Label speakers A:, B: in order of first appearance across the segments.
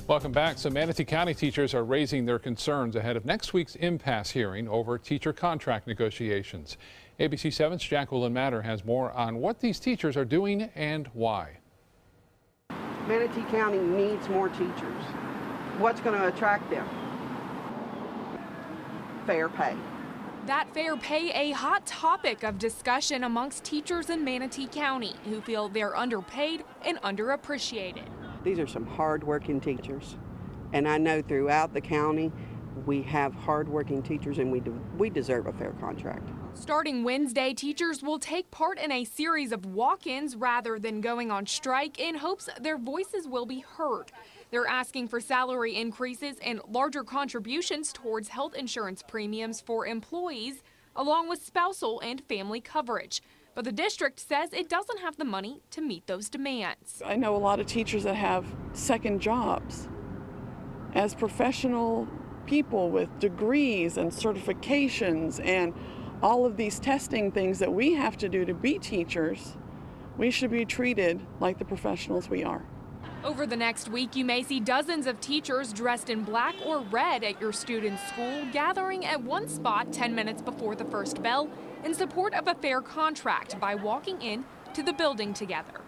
A: Welcome back. Some Manatee County teachers are raising their concerns ahead of next week's impasse hearing over teacher contract negotiations. ABC 7's Jacqueline Matter has more on what these teachers are doing and why.
B: Manatee County needs more teachers. What's going to attract them? Fair pay.
C: That fair pay, a hot topic of discussion amongst teachers in Manatee County who feel they're underpaid and underappreciated.
B: These are some hard-working teachers, and I know throughout the county we have hard-working teachers, and we deserve a fair contract.
C: Starting Wednesday, teachers will take part in a series of walk-ins rather than going on strike in hopes their voices will be heard. They're asking for salary increases and larger contributions towards health insurance premiums for employees, along with spousal and family coverage. But the district says it doesn't have the money to meet those demands.
D: I know a lot of teachers that have second jobs as professional people with degrees and certifications and all of these testing things that we have to do to be teachers. We should be treated like the professionals we are.
C: Over the next week, you may see dozens of teachers dressed in black or red at your student's school, gathering at one spot 10 minutes before the first bell in support of a fair contract by walking in to the building together.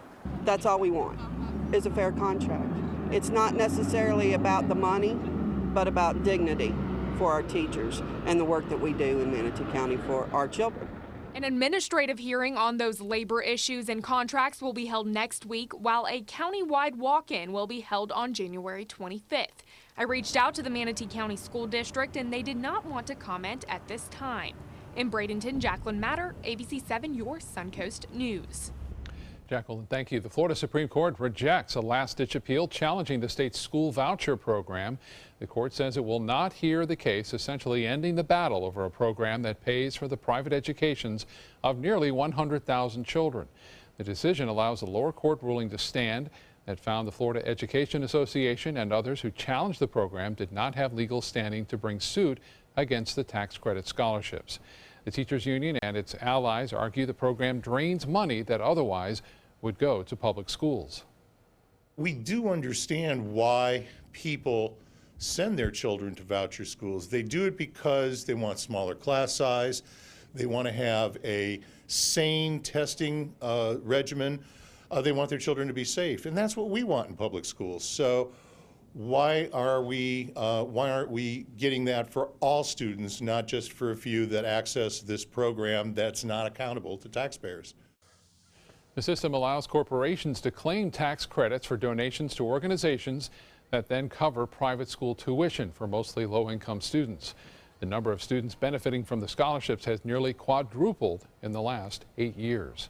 B: That's all we want, is a fair contract. It's not necessarily about the money, but about dignity for our teachers and the work that we do in Manatee County for our children.
C: An administrative hearing on those labor issues and contracts will be held next week, while a county-wide walk-in will be held on January 25th. I reached out to the Manatee County School District, and they did not want to comment at this time. In Bradenton, Jacqueline Matter, ABC 7, your Suncoast News.
A: Jacqueline, thank you. The Florida Supreme Court rejects a last-ditch appeal challenging the state's school voucher program. The court says it will not hear the case, essentially ending the battle over a program that pays for the private educations of nearly 100,000 children. The decision allows the lower court ruling to stand that found the Florida Education Association and others who challenged the program did not have legal standing to bring suit against the tax credit scholarships. The teachers union and its allies argue the program drains money that otherwise would go to public schools.
E: We do understand why people send their children to voucher schools. They do it because they want smaller class size, they want to have a sane testing regimen, they want their children to be safe, and that's what we want in public schools. So why aren't we getting that for all students, not just for a few that access this program that's not accountable to taxpayers?
A: The system allows corporations to claim tax credits for donations to organizations that then cover private school tuition for mostly low-income students. The number of students benefiting from the scholarships has nearly quadrupled in the last 8 years.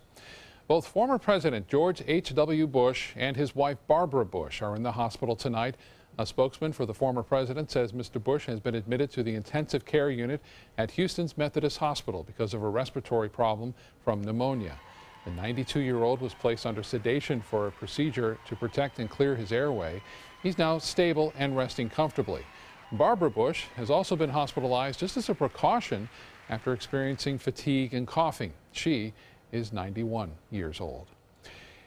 A: Both former President George H.W. Bush and his wife Barbara Bush are in the hospital tonight. A spokesman for the former president says Mr. Bush has been admitted to the intensive care unit at Houston's Methodist Hospital because of a respiratory problem from pneumonia. The 92-year-old was placed under sedation for a procedure to protect and clear his airway. He's now stable and resting comfortably. Barbara Bush has also been hospitalized just as a precaution after experiencing fatigue and coughing. She is 91 years old.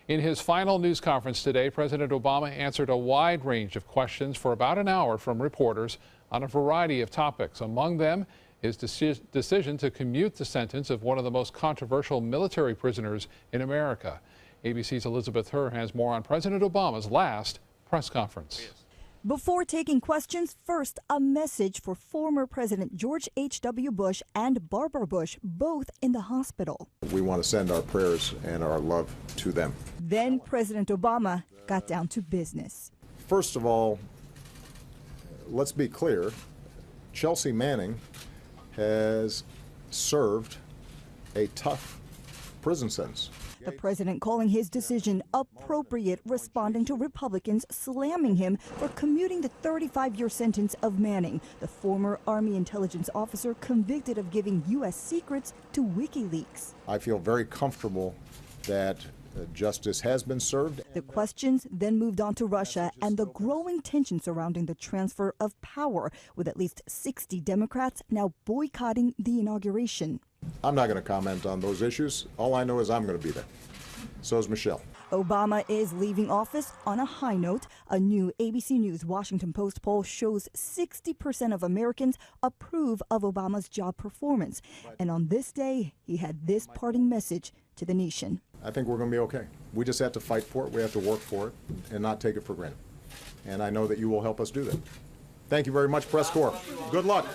A: In his final news conference today, President Obama answered a wide range of questions for about an hour from reporters on a variety of topics. Among them, his decision to commute the sentence of one of the most controversial military prisoners in America. ABC's Elizabeth Herr has more on President Obama's last press conference.
F: Before taking questions, first a message for former President George H.W. Bush and Barbara Bush, both in the hospital.
G: We want to send our prayers and our love to them.
F: Then President Obama got down to business.
G: First of all, let's be clear, Chelsea Manning has served a tough prison sentence.
F: The president calling his decision appropriate, responding to Republicans slamming him for commuting the 35-year sentence of Manning, the former Army intelligence officer convicted of giving U.S. secrets to WikiLeaks.
G: I feel very comfortable that justice has been served.
F: The questions then moved on to Russia and the growing tension surrounding the transfer of power, with at least 60 Democrats now boycotting the inauguration.
G: I'm not going to comment on those issues. All I know is I'm going to be there. So is Michelle.
F: Obama is leaving office on a high note. A new ABC News Washington Post poll shows 60% of Americans approve of Obama's job performance. And on this day, he had this parting message to the nation.
G: I think we're going to be okay. We just have to fight for it. We have to work for it and not take it for granted. And I know that you will help us do that. Thank you very much, Press Corps. Good luck.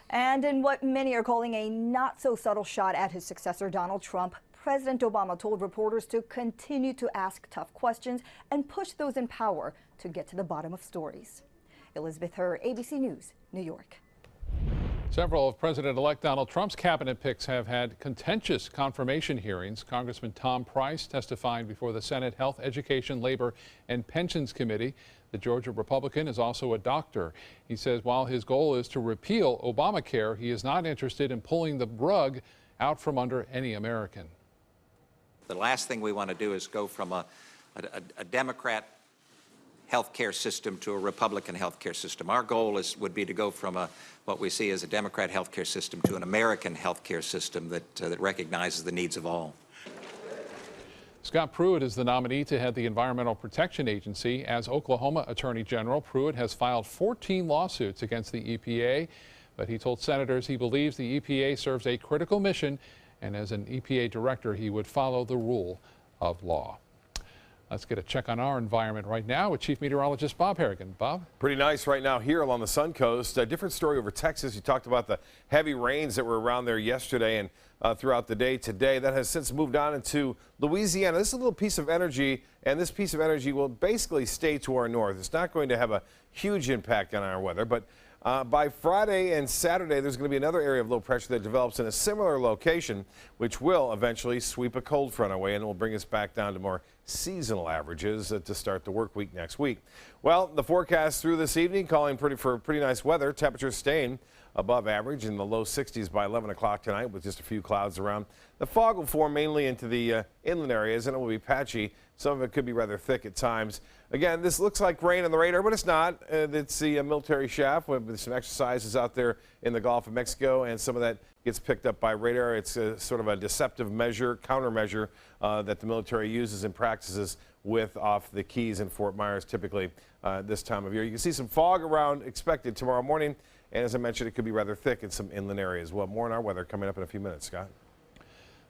F: And in what many are calling a not-so-subtle shot at his successor, Donald Trump, President Obama told reporters to continue to ask tough questions and push those in power to get to the bottom of stories. Elizabeth Herr, ABC News, New York.
A: Several of President-elect Donald Trump's cabinet picks have had contentious confirmation hearings. Congressman Tom Price testifying before the Senate Health, Education, Labor, and Pensions Committee. The Georgia Republican is also a doctor. He says while his goal is to repeal Obamacare, he is not interested in pulling the rug out from under any American.
H: The last thing we want to do is go from a Democrat healthcare system to a Republican healthcare system. Our goal would be to go from what we see as a Democrat healthcare system to an American healthcare system that recognizes the needs of all.
A: Scott Pruitt is the nominee to head the Environmental Protection Agency. As Oklahoma Attorney General, Pruitt has filed 14 lawsuits against the EPA, but he told senators he believes the EPA serves a critical mission, and as an EPA director, he would follow the rule of law. Let's get a check on our environment right now with Chief Meteorologist Bob Harrigan. Bob?
I: Pretty nice right now here along the Sun Coast. A different story over Texas. You talked about the heavy rains that were around there yesterday and throughout the day today. That has since moved on into Louisiana. This is a little piece of energy, and this piece of energy will basically stay to our north. It's not going to have a huge impact on our weather, but by Friday and Saturday, there's going to be another area of low pressure that develops in a similar location, which will eventually sweep a cold front away and will bring us back down to more seasonal averages to start the work week next week. Well, the forecast through this evening calling for pretty nice weather. Temperatures staying above average in the low 60s by 11 o'clock tonight with just a few clouds around. The fog will form mainly into the inland areas, and it will be patchy. Some of it could be rather thick at times. Again, this looks like rain on the radar, but it's not. It's the military shaft with some exercises out there in the Gulf of Mexico, and some of that gets picked up by radar. It's sort of a deceptive measure, countermeasure that the military uses and practices with off the Keys in Fort Myers typically this time of year. You can see some fog around expected tomorrow morning, and as I mentioned, it could be rather thick in some inland areas. Well, more on our weather coming up in a few minutes. Scott?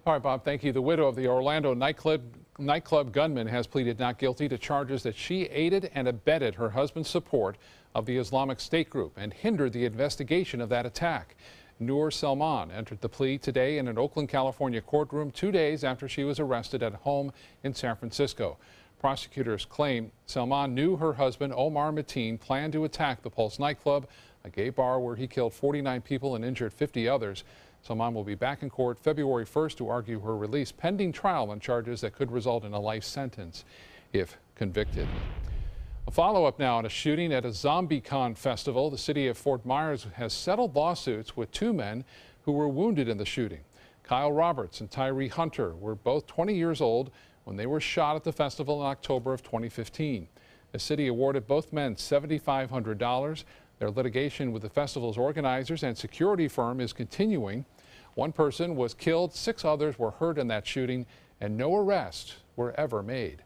A: All right, Bob, thank you. The widow of the Orlando nightclub gunman has pleaded not guilty to charges that she aided and abetted her husband's support of the Islamic State group and hindered the investigation of that attack. Noor Salman entered the plea today in an Oakland, California courtroom 2 days after she was arrested at home in San Francisco. Prosecutors claim Salman knew her husband, Omar Mateen, planned to attack the Pulse nightclub, a gay bar where he killed 49 people and injured 50 others. Salman will be back in court February 1st to argue her release pending trial on charges that could result in a life sentence if convicted. A follow-up now on a shooting at a ZombieCon festival. The city of Fort Myers has settled lawsuits with 2 men who were wounded in the shooting. Kyle Roberts and Tyree Hunter were both 20 years old when they were shot at the festival in October of 2015. The city awarded both men $7,500. Their litigation with the festival's organizers and security firm is continuing. 1 person was killed, 6 others were hurt in that shooting, and no arrests were ever made.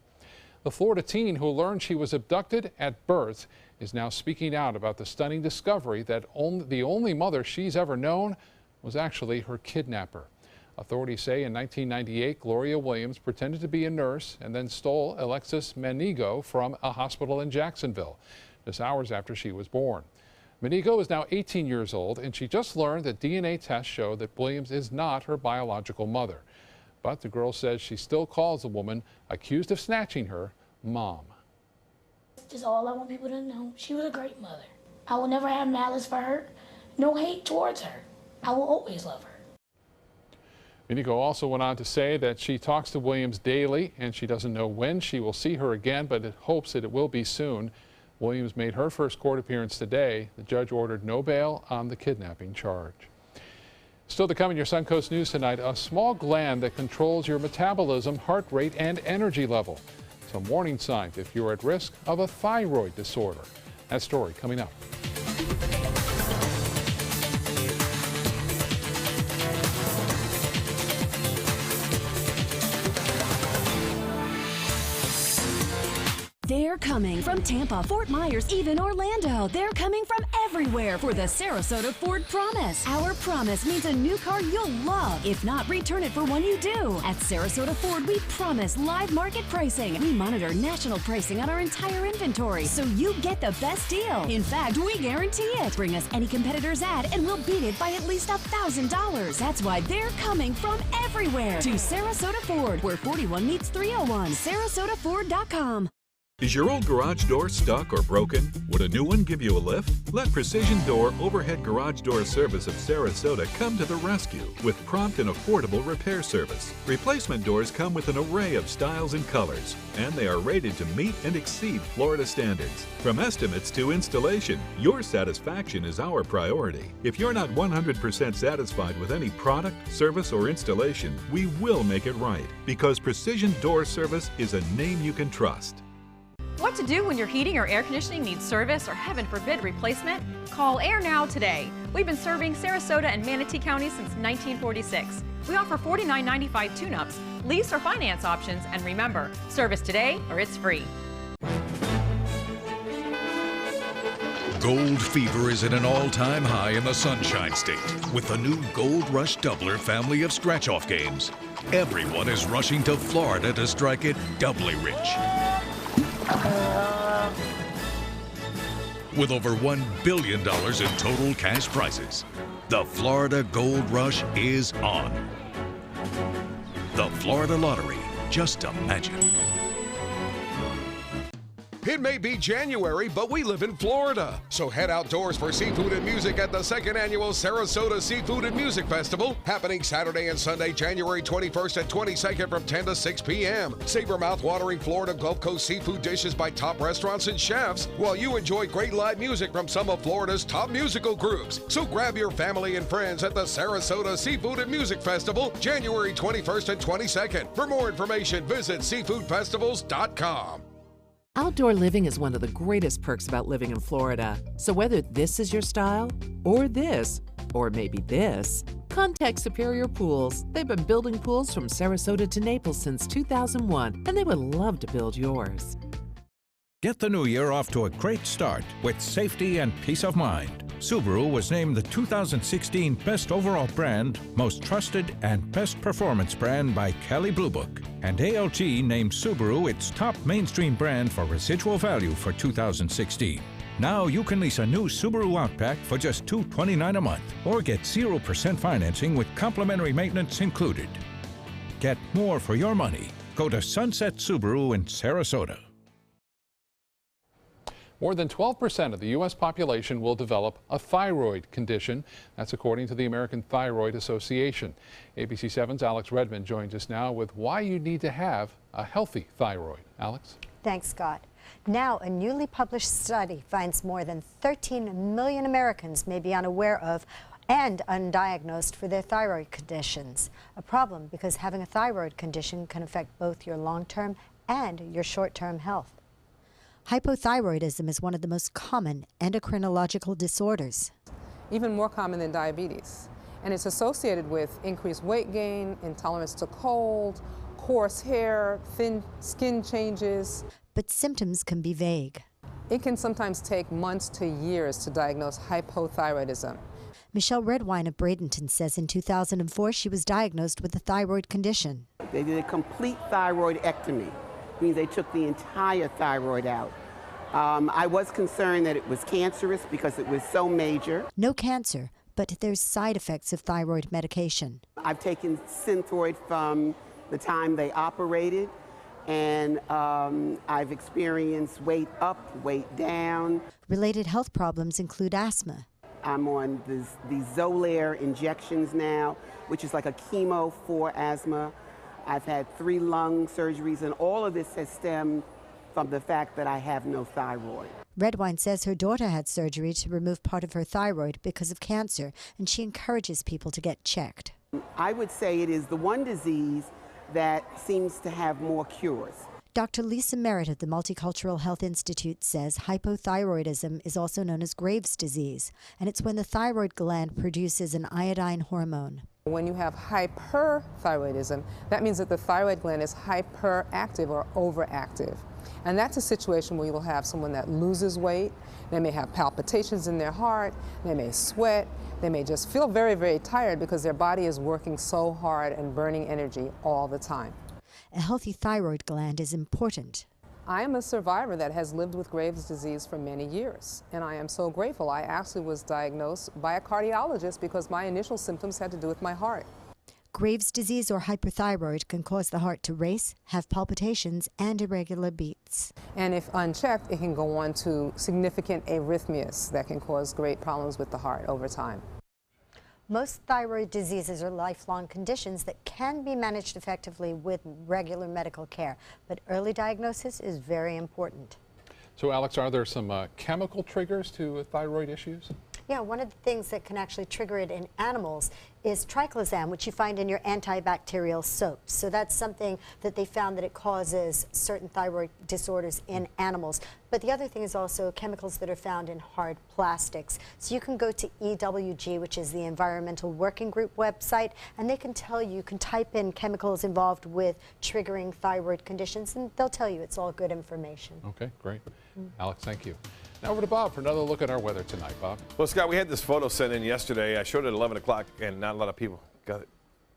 A: The Florida teen who learned she was abducted at birth is now speaking out about the stunning discovery that the only mother she's ever known was actually her kidnapper. Authorities say in 1998, Gloria Williams pretended to be a nurse and then stole Alexis Manigo from a hospital in Jacksonville, just hours after she was born. Manigo is now 18 years old, and she just learned that DNA tests show that Williams is not her biological mother. But the girl says she still calls the woman accused of snatching her Mom.
J: Just all I want people to know, she was a great mother. I will never have malice for her, no hate towards her. I will always love her.
A: Manigo also went on to say that she talks to Williams daily, and she doesn't know when she will see her again, but it hopes that it will be soon. Williams made her first court appearance today. The judge ordered no bail on the kidnapping charge. Still to come in your Suncoast News tonight, a small gland that controls your metabolism, heart rate, and energy level. Some warning signs if you're at risk of a thyroid disorder. That story coming up.
K: They're coming from Tampa, Fort Myers, even Orlando. They're coming from everywhere for the Sarasota Ford Promise. Our promise means a new car you'll love. If not, return it for one you do. At Sarasota Ford, we promise live market pricing. We monitor national pricing on our entire inventory, so you get the best deal. In fact, we guarantee it. Bring us any competitor's ad, and we'll beat it by at least $1,000. That's why they're coming from everywhere to Sarasota Ford, where 41 meets 301. SarasotaFord.com.
L: Is your old garage door stuck or broken? Would a new one give you a lift? Let Precision Door Overhead Garage Door Service of Sarasota come to the rescue with prompt and affordable repair service. Replacement doors come with an array of styles and colors, and they are rated to meet and exceed Florida standards. From estimates to installation, your satisfaction is our priority. If you're not 100% satisfied with any product, service, or installation, we will make it right, because Precision Door Service is a name you can trust.
M: What to do when your heating or air conditioning needs service or, heaven forbid, replacement? Call Air Now today. We've been serving Sarasota and Manatee County since 1946. We offer $49.95 tune-ups, lease or finance options, and remember, service today or it's free.
N: Gold fever is at an all-time high in the Sunshine State with the new Gold Rush Doubler family of scratch-off games. Everyone is rushing to Florida to strike it doubly rich. With over $1 billion in total cash prizes, the Florida Gold Rush is on. The Florida Lottery, just imagine.
O: It may be January, but we live in Florida. So head outdoors for seafood and music at the 2nd Annual Sarasota Seafood and Music Festival, happening Saturday and Sunday, January 21st and 22nd from 10 to 6 p.m. Savor mouth-watering Florida Gulf Coast seafood dishes by top restaurants and chefs, while you enjoy great live music from some of Florida's top musical groups. So grab your family and friends at the Sarasota Seafood and Music Festival, January 21st and 22nd. For more information, visit seafoodfestivals.com.
P: Outdoor living is one of the greatest perks about living in Florida. So whether this is your style, or this, or maybe this, contact Superior Pools. They've been building pools from Sarasota to Naples since 2001, and they would love to build yours.
Q: Get the new year off to a great start with safety and peace of mind. Subaru was named the 2016 Best Overall Brand, Most Trusted, and Best Performance Brand by Kelley Blue Book. And ALG named Subaru its top mainstream brand for residual value for 2016. Now you can lease a new Subaru Outback for just $229 a month, or get 0% financing with complimentary maintenance included. Get more for your money. Go to Sunset Subaru in Sarasota.
A: More than 12% of the U.S. population will develop a thyroid condition. That's according to the American Thyroid Association. ABC 7's Alex Redmond joins us now with why you need to have a healthy thyroid. Alex?
R: Thanks, Scott. Now, a newly published study finds more than 13 million Americans may be unaware of and undiagnosed for their thyroid conditions. A problem because having a thyroid condition can affect both your long-term and your short-term health. Hypothyroidism is one of the most common endocrinological disorders.
S: Even more common than diabetes. And it's associated with increased weight gain, intolerance to cold, coarse hair, thin skin changes.
R: But symptoms can be vague.
S: It can sometimes take months to years to diagnose hypothyroidism.
R: Michelle Redwine of Bradenton says in 2004 she was diagnosed with a thyroid condition.
T: They did a complete thyroidectomy. Means they took the entire thyroid out. I was concerned that it was cancerous because it was so major.
R: No cancer, but there's side effects of thyroid medication.
T: I've taken Synthroid from the time they operated, and I've experienced weight up, weight down.
R: Related health problems include asthma.
T: I'm on these Xolair injections now, which is like a chemo for asthma. I've had 3 lung surgeries, and all of this has stemmed from the fact that I have no thyroid.
R: Redwine says her daughter had surgery to remove part of her thyroid because of cancer, and she encourages people to get checked.
T: I would say it is the one disease that seems to have more cures.
R: Dr. Lisa Merritt of the Multicultural Health Institute says hypothyroidism is also known as Graves' disease, and it's when the thyroid gland produces an iodine hormone.
S: When you have hyperthyroidism, that means that the thyroid gland is hyperactive or overactive. And that's a situation where you'll have someone that loses weight. They may have palpitations in their heart. They may sweat. They may just feel very, very tired because their body is working so hard and burning energy all the time.
R: A healthy thyroid gland is important.
S: I am a survivor that has lived with Graves' disease for many years, and I am so grateful. I actually was diagnosed by a cardiologist because my initial symptoms had to do with my heart.
R: Graves' disease or hyperthyroid can cause the heart to race, have palpitations, and irregular beats.
S: And if unchecked, it can go on to significant arrhythmias that can cause great problems with the heart over time.
R: Most thyroid diseases are lifelong conditions that can be managed effectively with regular medical care, but early diagnosis is very important.
A: So, Alex, are there some chemical triggers to thyroid issues?
R: Yeah, one of the things that can actually trigger it in animals is triclosan, which you find in your antibacterial soaps. So that's something that they found that it causes certain thyroid disorders in animals. But the other thing is also chemicals that are found in hard plastics. So you can go to EWG, which is the Environmental Working Group website, and they can tell you, you can type in chemicals involved with triggering thyroid conditions, and they'll tell you it's all good information.
A: Okay, great. Alex, thank you. Now over to Bob for another look at our weather tonight. Bob?
I: Well, Scott, we had this photo sent in yesterday. I showed it at 11 o'clock, and not a lot of people got it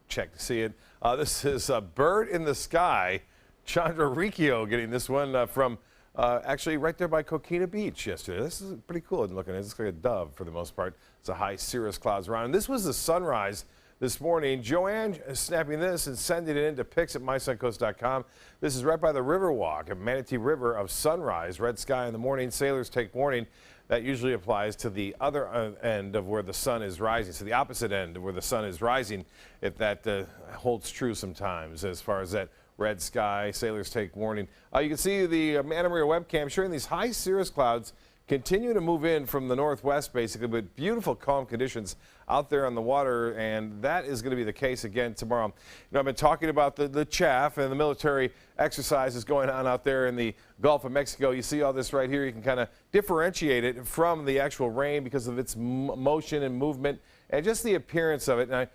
I: checked to see it. This is a bird in the sky. Chandra Riccio getting this one from actually right there by Coquina Beach yesterday. This is pretty cool looking. It's like a dove for the most part. It's a high cirrus clouds around. And this was the sunrise this morning. Joanne is snapping this and sending it into pics at mysuncoast.com. This is right by the Riverwalk at Manatee River of sunrise. Red sky in the morning. Sailors take warning. That usually applies to the other end of where the sun is rising, so the opposite end of where the sun is rising, if that holds true sometimes as far as that red sky. Sailors take warning. You can see the Anna Maria webcam showing these high cirrus clouds continue to move in from the northwest, basically, with beautiful calm conditions out there on the water, and that is going to be the case again tomorrow. You know, I've been talking about the chaff and the military exercises going on out there in the Gulf of Mexico. You see all this right here. You can kind of differentiate it from the actual rain because of its motion and movement and just the appearance of it. And I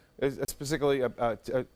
I: specifically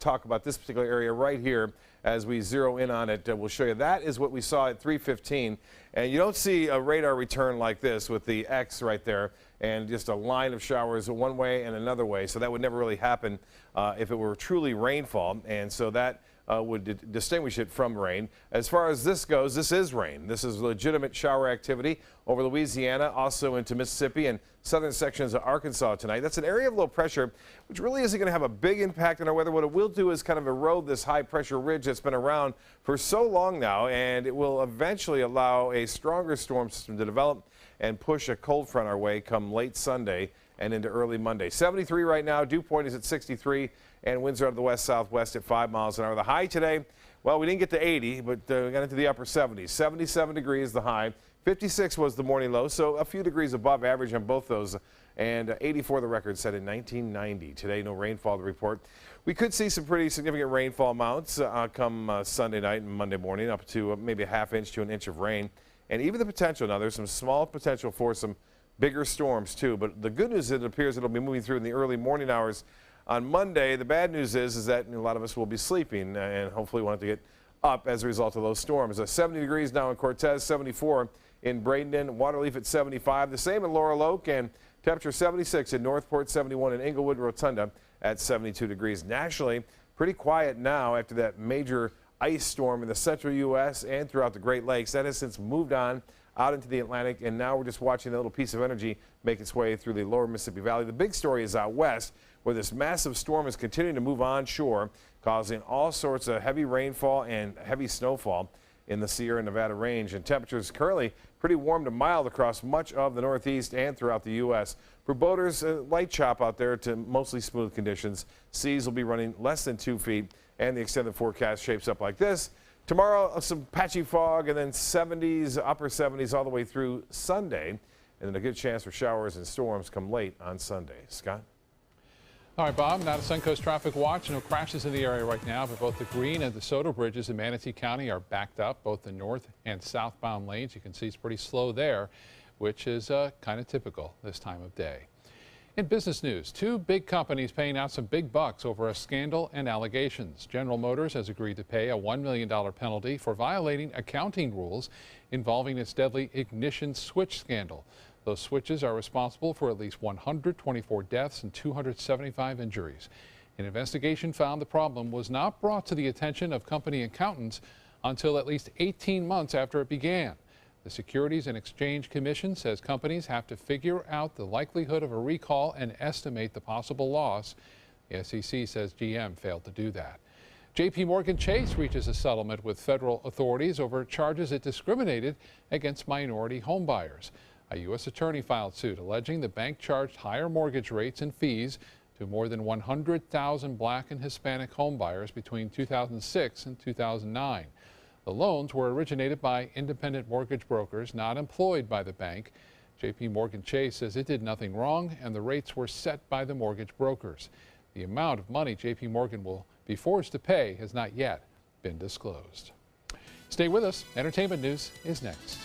I: talk about this particular area right here as we zero in on it. We'll show you. That is what we saw at 3:15. And you don't see a radar return like this with the X right there and just a line of showers one way and another way. So that would never really happen if it were truly rainfall. And so that would distinguish it from rain. As far as this goes, this is rain. This is legitimate shower activity over Louisiana, also into Mississippi and southern sections of Arkansas tonight. That's an area of low pressure, which really isn't going to have a big impact on our weather. What it will do is kind of erode this high pressure ridge that's been around for so long now, and it will eventually allow a stronger storm system to develop and push a cold front our way come late Sunday and into early Monday. 73 right now. Dew point is at 63. And winds are out of the west-southwest at 5 miles an hour. The high today, well, we didn't get to 80, but we got into the upper 70s. 77 degrees the high. 56 was the morning low, so a few degrees above average on both those. And 84 the record set in 1990. Today, no rainfall to report. We could see some pretty significant rainfall amounts come Sunday night and Monday morning, up to maybe a ½ inch to an inch of rain. And even the potential, now there's some small potential for some bigger storms too. But the good news is it appears it'll be moving through in the early morning hours on Monday. The bad news is that a lot of us will be sleeping and hopefully won't have to get up as a result of those storms. 70 degrees now in Cortez, 74 in Bradenton, Waterleaf at 75, the same in Laurel Oak, and temperature 76 in Northport, 71 in Inglewood, Rotunda at 72 degrees. Nationally, pretty quiet now after that major ice storm in the central U.S. and throughout the Great Lakes. That has since moved on out into the Atlantic, and now we're just watching that little piece of energy make its way through the lower Mississippi Valley. The big story is out west, where this massive storm is continuing to move onshore, causing all sorts of heavy rainfall and heavy snowfall in the Sierra Nevada range. And temperatures currently pretty warm to mild across much of the Northeast and throughout the U.S. For boaters, light chop out there to mostly smooth conditions. Seas will be running less than 2 feet, and the extended forecast shapes up like this. Tomorrow, some patchy fog, and then 70s, upper 70s all the way through Sunday, and then a good chance for showers and storms come late on Sunday. Scott?
A: All right, Bob, now to Suncoast Traffic Watch. No crashes in the area right now, but both the Green and DeSoto bridges in Manatee County are backed up, both the north and southbound lanes. You can see it's pretty slow there, which is kind of typical this time of day. In business news, two big companies paying out some big bucks over a scandal and allegations. General Motors has agreed to pay a $1 million penalty for violating accounting rules involving its deadly ignition switch scandal. Those switches are responsible for at least 124 deaths and 275 injuries. An investigation found the problem was not brought to the attention of company accountants until at least 18 months after it began. The Securities and Exchange Commission says companies have to figure out the likelihood of a recall and estimate the possible loss. The SEC says GM failed to do that. JP Morgan Chase reaches a settlement with federal authorities over charges it discriminated against minority homebuyers. A U.S. attorney filed suit alleging the bank charged higher mortgage rates and fees to more than 100,000 black and Hispanic homebuyers between 2006 and 2009. The loans were originated by independent mortgage brokers not employed by the bank. JP Morgan Chase says it did nothing wrong and the rates were set by the mortgage brokers. The amount of money JP Morgan will be forced to pay has not yet been disclosed. Stay with us. Entertainment news is next.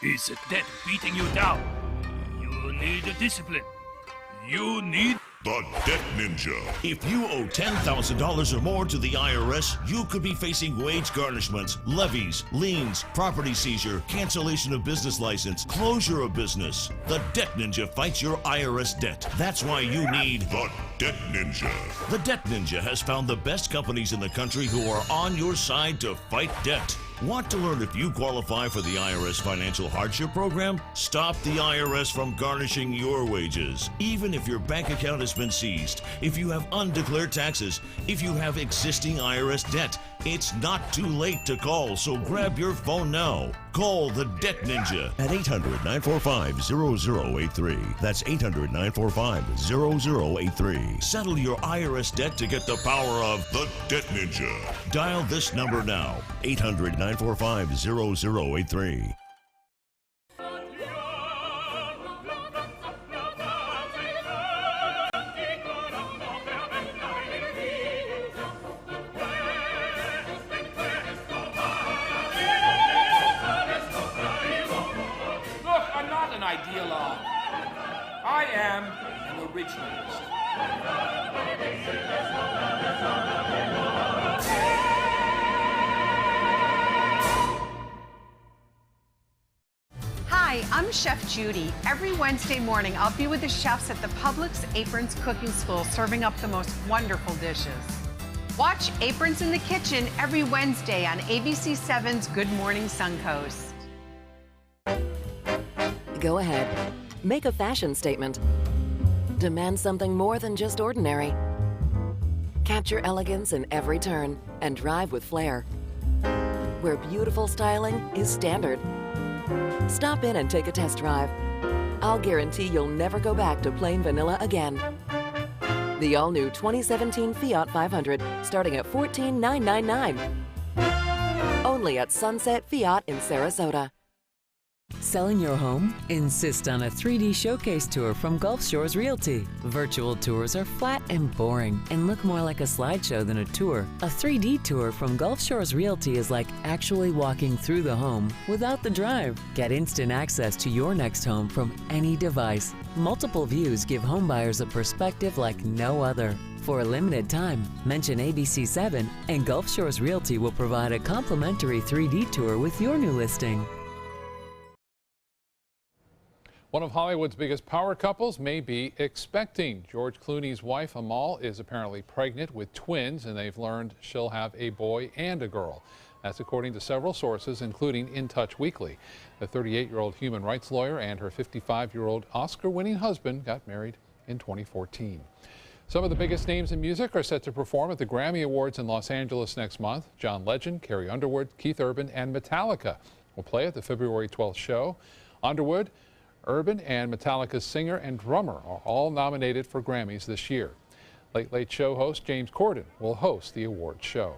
U: Is debt beating you down? You need discipline. You need
V: the Debt Ninja. If you owe $10,000 or more to the IRS, you could be facing wage garnishments, levies, liens, property seizure, cancellation of business license, closure of business. The Debt Ninja fights your IRS debt. That's why you need the Debt Ninja. The Debt Ninja has found the best companies in the country who are on your side to fight debt. Want to learn if you qualify for the IRS Financial Hardship Program? Stop the IRS from garnishing your wages. Even if your bank account has been seized, if you have undeclared taxes, if you have existing IRS debt, it's not too late to call, so grab your phone now. Call the Debt Ninja at 800-945-0083. That's 800-945-0083. Settle your IRS debt to get the power of the Debt Ninja. Dial this number now, 800-945-0083.
U: I am an originalist.
W: Hi, I'm Chef Judy. Every Wednesday morning, I'll be with the chefs at the Publix Aprons Cooking School, serving up the most wonderful dishes. Watch Aprons in the Kitchen every Wednesday on ABC7's Good Morning Suncoast.
X: Go ahead. Make a fashion statement. Demand something more than just ordinary. Capture elegance in every turn and drive with flair. Where beautiful styling is standard. Stop in and take a test drive. I'll guarantee you'll never go back to plain vanilla again. The all-new 2017 Fiat 500, starting at $14,999. Only at Sunset Fiat in Sarasota.
Y: Selling your home? Insist on a 3D showcase tour from Gulf Shores Realty. Virtual tours are flat and boring and look more like a slideshow than a tour. A 3D tour from Gulf Shores Realty is like actually walking through the home without the drive. Get instant access to your next home from any device. Multiple views give homebuyers a perspective like no other. For a limited time, mention ABC7 and Gulf Shores Realty will provide a complimentary 3D tour with your new listing.
A: One of Hollywood's biggest power couples may be expecting. George Clooney's wife, Amal, is apparently pregnant with twins, and they've learned she'll have a boy and a girl. That's according to several sources, including In Touch Weekly. The 38-year-old human rights lawyer and her 55-year-old Oscar-winning husband got married in 2014. Some of the biggest names in music are set to perform at the Grammy Awards in Los Angeles next month. John Legend, Carrie Underwood, Keith Urban, and Metallica will play at the February 12th show. Underwood, Urban, and Metallica's singer and drummer are all nominated for Grammys this year. Late Late Show host James Corden will host the awards show.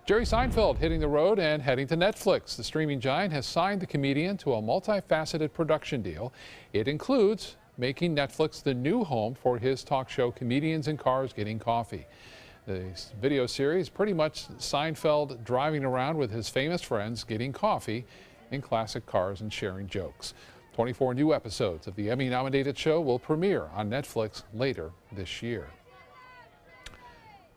A: Jerry Seinfeld hitting the road and heading to Netflix. The streaming giant has signed the comedian to a multifaceted production deal. It includes making Netflix the new home for his talk show Comedians in Cars Getting Coffee. The video series pretty much Seinfeld driving around with his famous friends getting coffee in classic cars and sharing jokes. 24 new episodes of the Emmy-nominated show will premiere on Netflix later this year.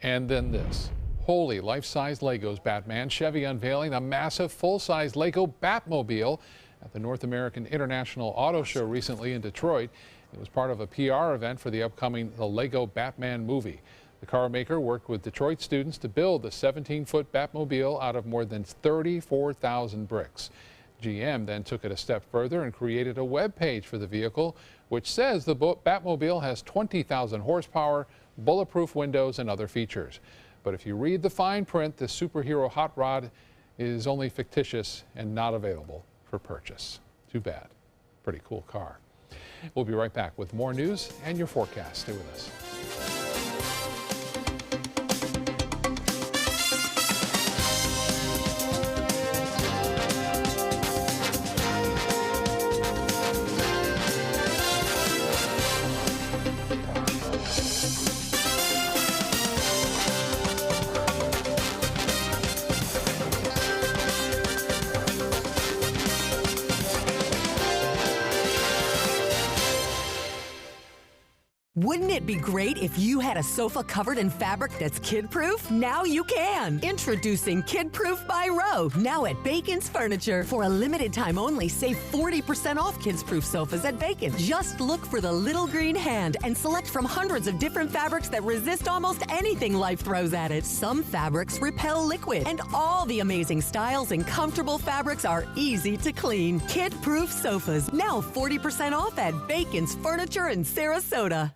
A: And then this. Holy life-size Legos Batman. Chevy unveiling a massive full-size Lego Batmobile at the North American International Auto Show recently in Detroit. It was part of a PR event for the upcoming The Lego Batman movie. The car maker worked with Detroit students to build the 17-foot Batmobile out of more than 34,000 bricks. GM then took it a step further and created a web page for the vehicle, which says the Batmobile has 20,000 horsepower, bulletproof windows, and other features. But if you read the fine print, this superhero hot rod is only fictitious and not available for purchase. Too bad. Pretty cool car. We'll be right back with more news and your forecast. Stay with us.
B: Wouldn't it be great if you had a sofa covered in fabric that's kid-proof? Now you can! Introducing Kid-Proof by Rowe, now at Bacon's Furniture. For a limited time only, save 40% off Kids-Proof sofas at Bacon. Just look for the little green hand and select from hundreds of different fabrics that resist almost anything life throws at it. Some fabrics repel liquid, and all the amazing styles and comfortable fabrics are easy to clean. Kid-Proof sofas, now 40% off at Bacon's Furniture in Sarasota.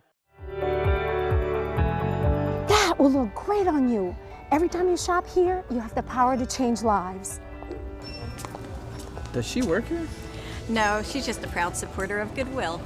C: That will look great on you. Every time you shop here, you have the power to change lives.
D: Does she work here?
E: No, she's just a proud supporter of Goodwill.